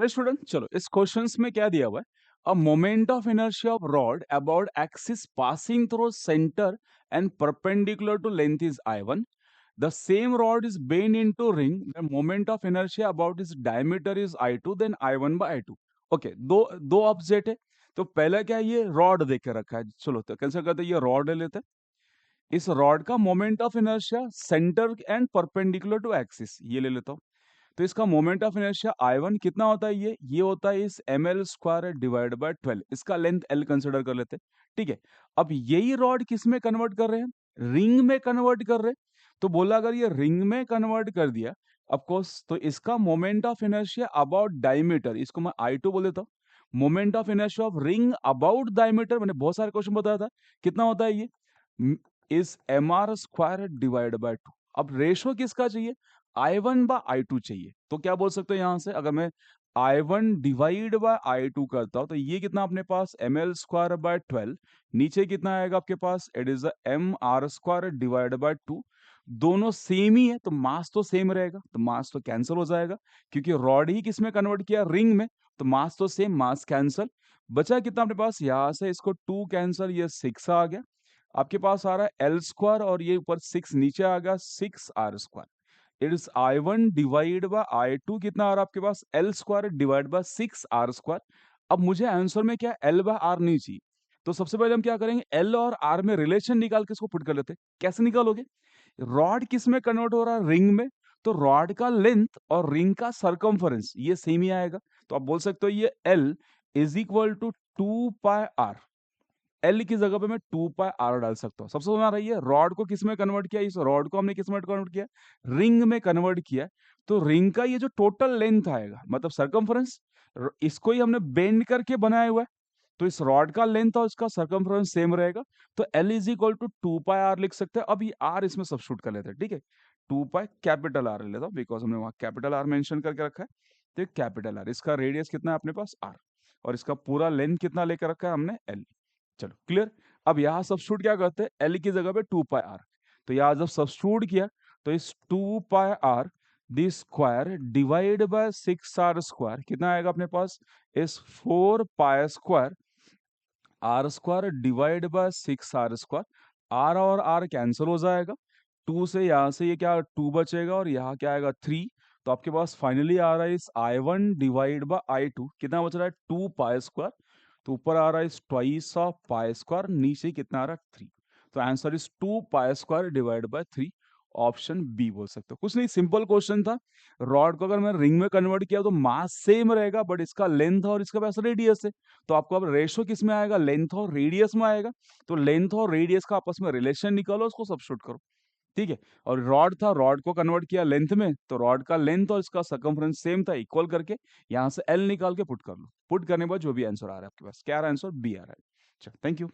Student चलो इस questions में क्या दिया हुआ है a moment of inertia of rod about axis passing through centre and perpendicular to length is I1. The same rod is bent into ring. The moment of inertia about its diameter is I2, then I1 by I2. Okay दो object है। तो पहला क्या है, ये rod देख के रखा है। चलो तो कैसे करते हैं, ये रॉड ले लेते हैं। इस रॉड का moment of inertia centre and perpendicular to axis ये ले लेता हूँ। तो इसका मोमेंट ऑफ इनर्शिया I1 कितना होता है, ये होता है इस ml स्क्वायर डिवाइड बाय 12। इसका लेंथ L कंसिडर कर लेते हैं। ठीक है, अब यही रॉड किस में कन्वर्ट कर रहे हैं, रिंग में कन्वर्ट कर रहे हैं। तो बोला अगर ये रिंग में कन्वर्ट कर दिया ऑफ कोर्स, तो इसका moment of inertia about diameter, इसको मैं I2 बोल देता हूँ। Moment of inertia of ring about diameter, मैंने बहुत सारे क्वेश्चन बताया था, कितना होता है ये इस mr स्क्वायर डिवाइड बाय 2। अब रेशो किसका चाहिए, I1 बाय I2 चाहिए। तो क्या बोल सकते हो यहां से, अगर मैं I1 डिवाइड बाय I2 करता हूं तो ये कितना अपने पास ml स्क्वायर बाय 12, नीचे कितना आएगा आपके पास, it is mr square divide by 2। दोनों सेम ही है तो मास तो सेम रहेगा, तो मास तो कैंसिल हो जाएगा क्योंकि रॉड ही किस में कन्वर्ट किया, रिंग में। तो मास तो सेम, मास कैंसिल। बचा कितना अपने पास, यहां से इसको 2 कैंसिल, ये 6 आ गया। आपके पास आ रहा है एल स्क्वायर और ये ऊपर 6 नीचे आ गया 6r square. It is I1 divide by I2, कितना आ रहा है आपके पास, L square divide by 6r square. अब मुझे आंसर में क्या एल बाय आर नहीं चाहिए, तो सबसे पहले हम क्या करेंगे, एल और आर में रिलेशन निकाल के इसको पुट कर लेते हैं। कैसे निकालोगे, रॉड किस में कन्वर्ट हो रहा है, रिंग में। तो रॉड का लेंथ और रिंग का सरकमफरेंस ये सेम ही आएगा। तो आप बोल सकते हो ये L is equal to 2πr। L की जगह पे मैं 2πr डाल सकता हूँ। सबसे समझ आ रही है, रॉड को किस में कन्वर्ट किया, इस रॉड को हमने किस में कन्वर्ट किया, रिंग में कन्वर्ट किया। तो रिंग का ये जो टोटल लेंथ आएगा, मतलब सरकमफ्रेंस, इसको ही हमने बेंड करके बनाया हुआ है। तो इस रॉड का लेंथ और इसका सरकमफ्रेंस सेम रहेगा। तो L is equal to 2πr लिख सकते हैं। अब ये आर इसमें सब्स्टिट्यूट कर लेते हैं। ठीक है, 2π कैपिटल आर लेता हूँ बिकॉज हमने वहां कैपिटल आर मेंशन करके रखा है। तो कैपिटल आर, इसका रेडियस कितना है अपने पास आर, और इसका पूरा लेंथ कितना लेकर रखा है हमने एल। चलो क्लियर। अब यहां सब्स्टिट्यूट क्या करते हैं, एल की जगह पे 2πr। तो यहां जब सब्स्टिट्यूट किया तो इस 2πr दी square divide by 6r square कितना आएगा अपने पास, इस 4π square R square divide by 6r square. R और आर कैंसिल हो जाएगा, 2 से यहां से ये क्या 2 बचेगा और यहाँ क्या आएगा 3। तो आपके पास फाइनली आ रहा है इस I1 डिवाइड बाय I2 कितना बच रहा है 2π स्क्वायर। तो ऊपर आ रहा है इस ट्वाइस ऑफ पाई स्क्वायर, नीचे कितना आ रहा है 3। तो answer is 2π square divide by 3। Option B बोल सकते हो। कुछ नहीं, सिंपल क्वेश्चन था। रॉड को अगर मैं रिंग में कन्वर्ट किया तो मास सेम रहेगा, बट इसका लेंथ और इसका पास रेडियस है। तो आपको अब रेशो किस में आएगा, लेंथ और रेडियस में आएगा। तो लेंथ और रेडियस का आपस में रिलेशन निकालो, उसको सब्स्टिट्यूट करो। ठीक है, और रॉड था, रॉड को कन्वर्ट किया लेंथ में, तो रॉड का लेंथ और इसका सर्कमफ्रेंस सेम था, इक्वल करके यहां से एल निकाल के पुट कर लो। पुट करने के बाद जो भी आंसर आ रहा है आपके पास, क्या आ रहा है आंसर, बी आ रहा है। अच्छा, थैंक यू।